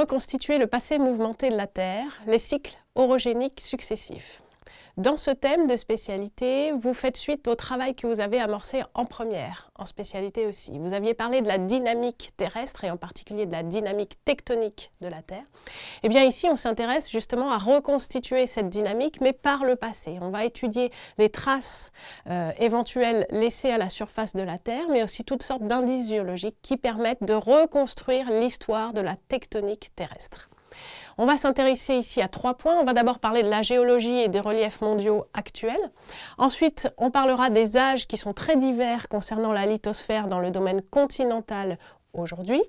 reconstituer le passé mouvementé de la Terre, les cycles orogéniques successifs. Dans ce thème de spécialité, vous faites suite au travail que vous avez amorcé en première, en spécialité aussi. Vous aviez parlé de la dynamique terrestre et en particulier de la dynamique tectonique de la Terre. Et bien ici, on s'intéresse justement à reconstituer cette dynamique, mais par le passé. On va étudier les traces éventuelles laissées à la surface de la Terre, mais aussi toutes sortes d'indices géologiques qui permettent de reconstruire l'histoire de la tectonique terrestre. On va s'intéresser ici à 3 points. On va d'abord parler de la géologie et des reliefs mondiaux actuels. Ensuite, on parlera des âges qui sont très divers concernant la lithosphère dans le domaine continental aujourd'hui.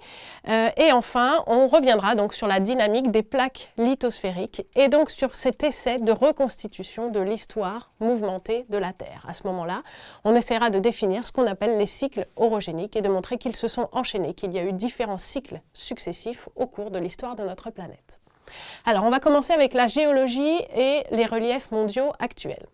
Et enfin, on reviendra donc sur la dynamique des plaques lithosphériques et donc sur cet essai de reconstitution de l'histoire mouvementée de la Terre. À ce moment-là, on essaiera de définir ce qu'on appelle les cycles orogéniques et de montrer qu'ils se sont enchaînés, qu'il y a eu différents cycles successifs au cours de l'histoire de notre planète. Alors, on va commencer avec la géologie et les reliefs mondiaux actuels.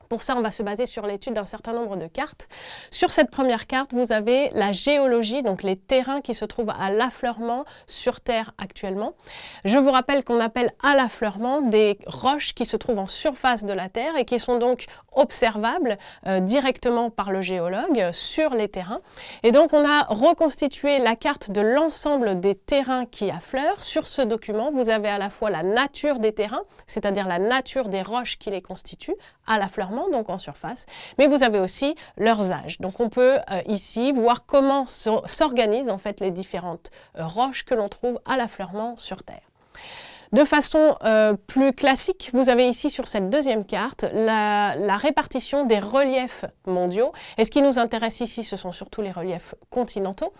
Pour ça, on va se baser sur l'étude d'un certain nombre de cartes. Sur cette première carte, vous avez la géologie, donc les terrains qui se trouvent à l'affleurement sur Terre actuellement. Je vous rappelle qu'on appelle à l'affleurement des roches qui se trouvent en surface de la Terre et qui sont donc observables directement par le géologue sur les terrains. Et donc, on a reconstitué la carte de l'ensemble des terrains qui affleurent. Sur ce document, vous avez à la fois la nature des terrains, c'est-à-dire la nature des roches qui les constituent, à l'affleurement, donc en surface, mais vous avez aussi leurs âges. Donc on peut ici voir comment s'organisent en fait les différentes roches que l'on trouve à l'affleurement sur Terre. De façon plus classique, vous avez ici sur cette deuxième carte la répartition des reliefs mondiaux. Et ce qui nous intéresse ici, ce sont surtout les reliefs continentaux.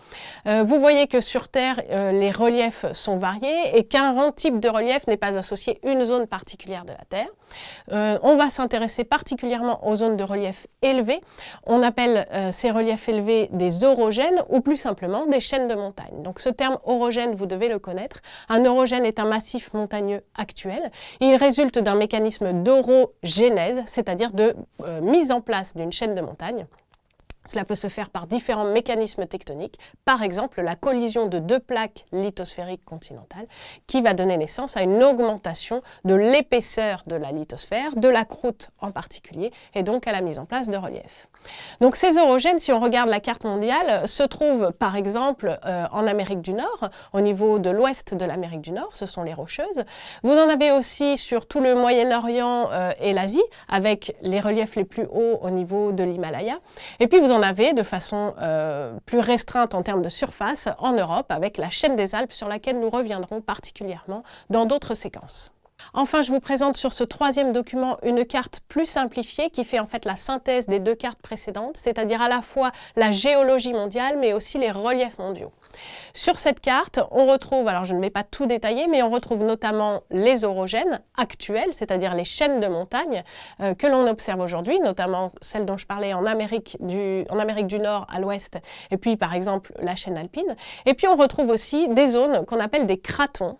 Vous voyez que sur Terre, les reliefs sont variés et qu'un type de relief n'est pas associé à une zone particulière de la Terre. On va s'intéresser particulièrement aux zones de relief élevées. On appelle ces reliefs élevés des orogènes ou plus simplement des chaînes de montagnes. Donc ce terme orogène, vous devez le connaître. Un orogène est un massif montagneux actuel. Il résulte d'un mécanisme d'orogénèse, c'est-à-dire de mise en place d'une chaîne de montagnes. Cela peut se faire par différents mécanismes tectoniques, par exemple la collision de 2 plaques lithosphériques continentales qui va donner naissance à une augmentation de l'épaisseur de la lithosphère, de la croûte en particulier, et donc à la mise en place de reliefs. Donc ces orogènes, si on regarde la carte mondiale, se trouvent par exemple en Amérique du Nord, au niveau de l'ouest de l'Amérique du Nord, ce sont les Rocheuses. Vous en avez aussi sur tout le Moyen-Orient et l'Asie, avec les reliefs les plus hauts au niveau de l'Himalaya. Et puis vous en avez de façon plus restreinte en termes de surface en Europe avec la chaîne des Alpes sur laquelle nous reviendrons particulièrement dans d'autres séquences. Enfin, je vous présente sur ce 3e document une carte plus simplifiée qui fait en fait la synthèse des 2 cartes précédentes, c'est-à-dire à la fois la géologie mondiale mais aussi les reliefs mondiaux. Sur cette carte, on retrouve, alors je ne vais pas tout détailler, mais on retrouve notamment les orogènes actuels, c'est-à-dire les chaînes de montagnes que l'on observe aujourd'hui, notamment celles dont je parlais en Amérique du Nord à l'ouest, et puis par exemple la chaîne alpine. Et puis on retrouve aussi des zones qu'on appelle des cratons.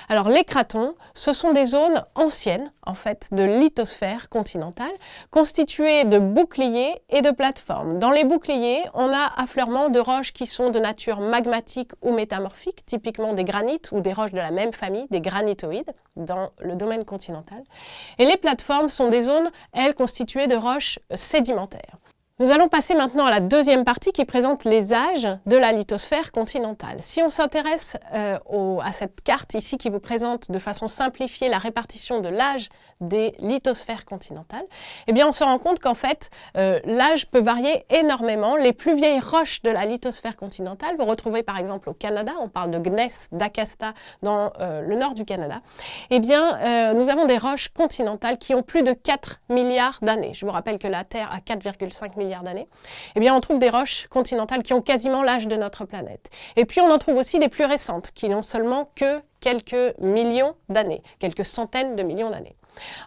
Alors les cratons, ce sont des zones anciennes en fait de lithosphère continentale constituées de boucliers et de plateformes. Dans les boucliers, on a affleurement de roches qui sont de nature magmatique ou métamorphique, typiquement des granites ou des roches de la même famille, des granitoïdes dans le domaine continental. Et les plateformes sont des zones, elles, constituées de roches sédimentaires. Nous allons passer maintenant à la 2e partie qui présente les âges de la lithosphère continentale. Si on s'intéresse à cette carte ici qui vous présente de façon simplifiée la répartition de l'âge des lithosphères continentales, eh bien on se rend compte qu'en fait l'âge peut varier énormément. Les plus vieilles roches de la lithosphère continentale, vous retrouvez par exemple au Canada, on parle de gneiss d'Acasta dans le nord du Canada, eh bien nous avons des roches continentales qui ont plus de 4 milliards d'années. Je vous rappelle que la Terre a 4,5 milliards d'années, eh bien on trouve des roches continentales qui ont quasiment l'âge de notre planète. Et puis on en trouve aussi des plus récentes, qui n'ont seulement que quelques millions d'années, quelques centaines de millions d'années.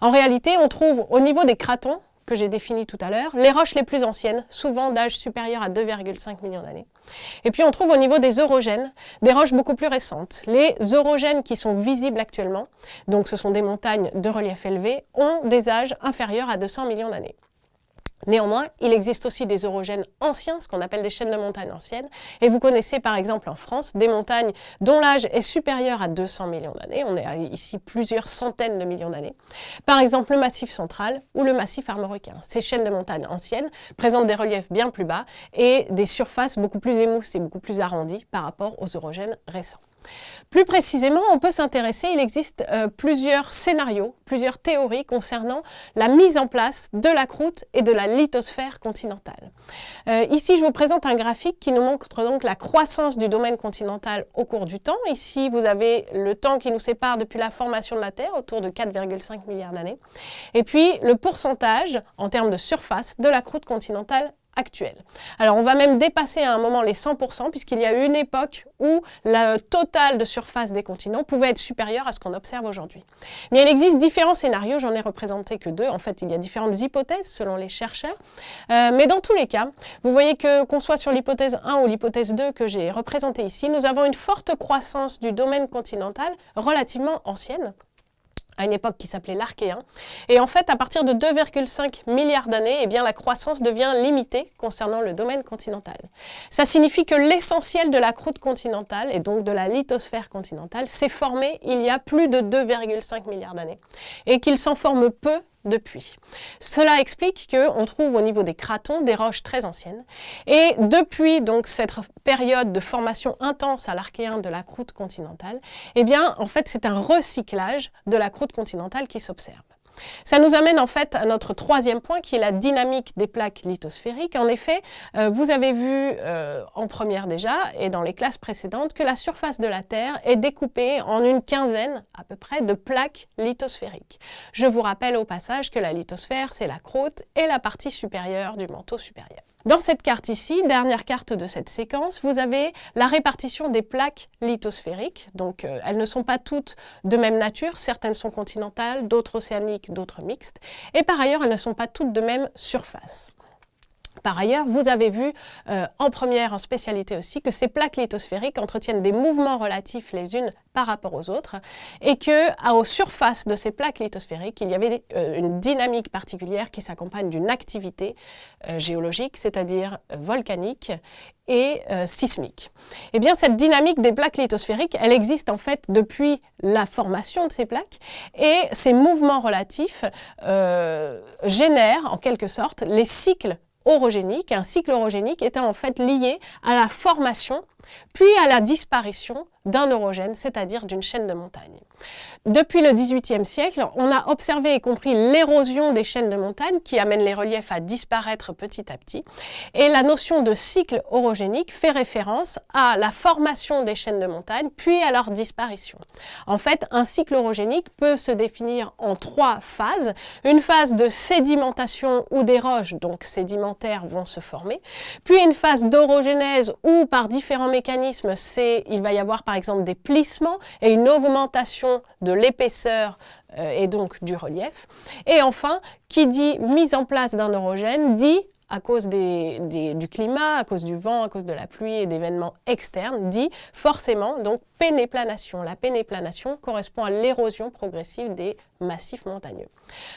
En réalité, on trouve au niveau des cratons, que j'ai définis tout à l'heure, les roches les plus anciennes, souvent d'âge supérieur à 2,5 millions d'années. Et puis on trouve au niveau des orogènes, des roches beaucoup plus récentes. Les orogènes qui sont visibles actuellement, donc ce sont des montagnes de relief élevé, ont des âges inférieurs à 200 millions d'années. Néanmoins, il existe aussi des orogènes anciens, ce qu'on appelle des chaînes de montagnes anciennes. Et vous connaissez par exemple en France des montagnes dont l'âge est supérieur à 200 millions d'années. On est ici plusieurs centaines de millions d'années. Par exemple le Massif central ou le Massif armoricain. Ces chaînes de montagnes anciennes présentent des reliefs bien plus bas et des surfaces beaucoup plus émousses et beaucoup plus arrondies par rapport aux orogènes récents. Plus précisément, on peut s'intéresser, il existe plusieurs scénarios, plusieurs théories concernant la mise en place de la croûte et de la lithosphère continentale. Ici, je vous présente un graphique qui nous montre donc la croissance du domaine continental au cours du temps. Ici, vous avez le temps qui nous sépare depuis la formation de la Terre, autour de 4,5 milliards d'années. Et puis, le pourcentage, en termes de surface, de la croûte continentale actuelle. Alors on va même dépasser à un moment les 100% puisqu'il y a eu une époque où le total de surface des continents pouvait être supérieur à ce qu'on observe aujourd'hui. Mais il existe différents scénarios, j'en ai représenté que 2. En fait, il y a différentes hypothèses selon les chercheurs. Mais dans tous les cas, vous voyez que qu'on soit sur l'hypothèse 1 ou l'hypothèse 2 que j'ai représentée ici, nous avons une forte croissance du domaine continental relativement ancienne, à une époque qui s'appelait l'Archéen. Et en fait, à partir de 2,5 milliards d'années, eh bien, la croissance devient limitée concernant le domaine continental. Ça signifie que l'essentiel de la croûte continentale, et donc de la lithosphère continentale, s'est formé il y a plus de 2,5 milliards d'années, et qu'il s'en forme peu depuis. Cela explique qu'on trouve au niveau des cratons des roches très anciennes. Et depuis donc cette période de formation intense à l'Archéen de la croûte continentale, eh bien, en fait, c'est un recyclage de la croûte continentale qui s'observe. Ça nous amène en fait à notre troisième point qui est la dynamique des plaques lithosphériques. En effet, vous avez vu en première déjà et dans les classes précédentes que la surface de la Terre est découpée en une quinzaine à peu près de plaques lithosphériques. Je vous rappelle au passage que la lithosphère, c'est la croûte et la partie supérieure du manteau supérieur. Dans cette carte ici, dernière carte de cette séquence, vous avez la répartition des plaques lithosphériques. Donc elles ne sont pas toutes de même nature, certaines sont continentales, d'autres océaniques, d'autres mixtes. Et par ailleurs, elles ne sont pas toutes de même surface. Par ailleurs, vous avez vu en première, en spécialité aussi, que ces plaques lithosphériques entretiennent des mouvements relatifs les unes par rapport aux autres et qu'aux surfaces de ces plaques lithosphériques, il y avait une dynamique particulière qui s'accompagne d'une activité géologique, c'est-à-dire volcanique et sismique. Eh bien, cette dynamique des plaques lithosphériques, elle existe en fait depuis la formation de ces plaques et ces mouvements relatifs génèrent en quelque sorte les cycles orogénique. Un cycle orogénique étant en fait lié à la formation puis à la disparition d'un orogène, c'est-à-dire d'une chaîne de montagnes. Depuis le XVIIIe siècle, on a observé et compris l'érosion des chaînes de montagnes qui amène les reliefs à disparaître petit à petit. Et la notion de cycle orogénique fait référence à la formation des chaînes de montagnes, puis à leur disparition. En fait, un cycle orogénique peut se définir en 3 phases. Une phase de sédimentation où des roches, donc sédimentaires, vont se former. Puis une phase d'orogénèse où, par différents mécanismes, il va y avoir par exemple des plissements et une augmentation de l'épaisseur et donc du relief. Et enfin, qui dit mise en place d'un orogène dit, à cause du climat, à cause du vent, à cause de la pluie et d'événements externes, dit forcément donc pénéplanation. La pénéplanation correspond à l'érosion progressive des massifs montagneux.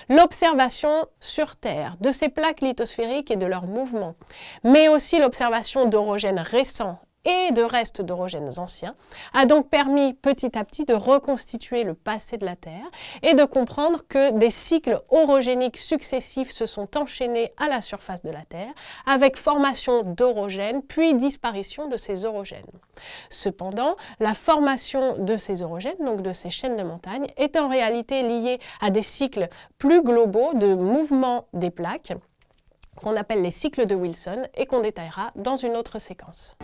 L'observation sur Terre de ces plaques lithosphériques et de leurs mouvements, mais aussi l'observation d'orogènes récents et de restes d'orogènes anciens, a donc permis petit à petit de reconstituer le passé de la Terre et de comprendre que des cycles orogéniques successifs se sont enchaînés à la surface de la Terre, avec formation d'orogènes, puis disparition de ces orogènes. Cependant, la formation de ces orogènes, donc de ces chaînes de montagnes, est en réalité liée à des cycles plus globaux de mouvement des plaques, qu'on appelle les cycles de Wilson et qu'on détaillera dans une autre séquence.